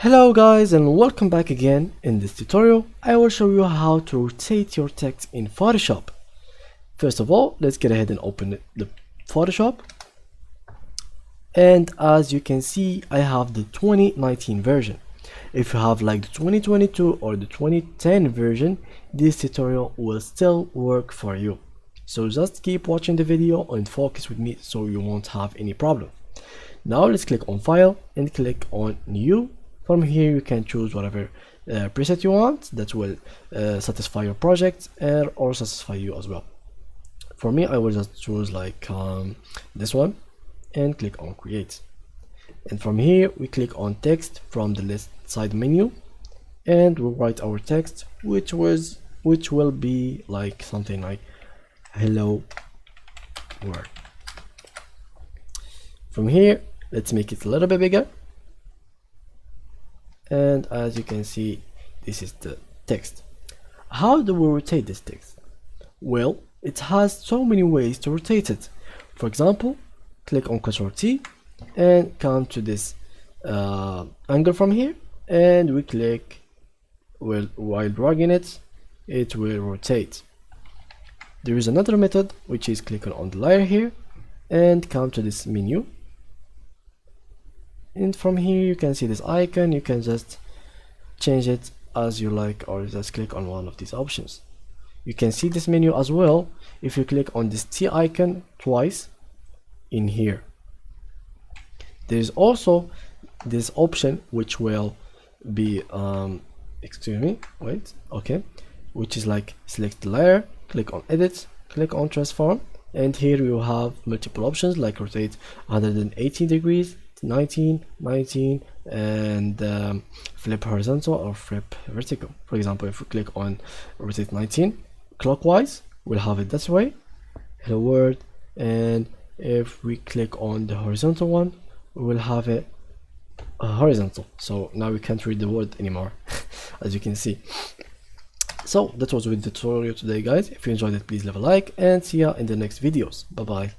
Hello guys and welcome back again. In this tutorial I will show you how to rotate your text in Photoshop. First of all, let's get ahead and open the Photoshop, and as you can see I have the 2019 version. If you have like the 2022 or the 2010 version, this tutorial will still work for you. So just keep watching the video and focus with me so you won't have any problem. Now let's click on File and click on New. From here you can choose whatever preset you want that will satisfy your project or satisfy you as well. For me, I will just choose like this one and click on Create. And from here we click on Text from the left side menu, and we'll write our text, which will be like something like hello world. From here, let's make it a little bit bigger. And as you can see, this is the text. How do we rotate this text? Well, it has so many ways to rotate it. For example, click on Ctrl T and come to this angle from here, and we click, while dragging it, it will rotate. There is another method, which is clicking on the layer here and come to this menu. And from here you can see this icon. You can just change it as you like, or just click on one of these options. You can see this menu as well if you click on this T icon twice in here. There is also this option which will be which is like select the layer, click on edit, click on transform, and here you have multiple options like rotate 180 degrees, 19, and flip horizontal or flip vertical. For example, if we click on rotate 19 clockwise, we'll have it this way, hello world, and if we click on the horizontal one, we will have it horizontal. So now we can't read the word anymore as you can see. So that was with the tutorial today, guys. If you enjoyed it, please leave a like and see ya in the next videos. Bye bye.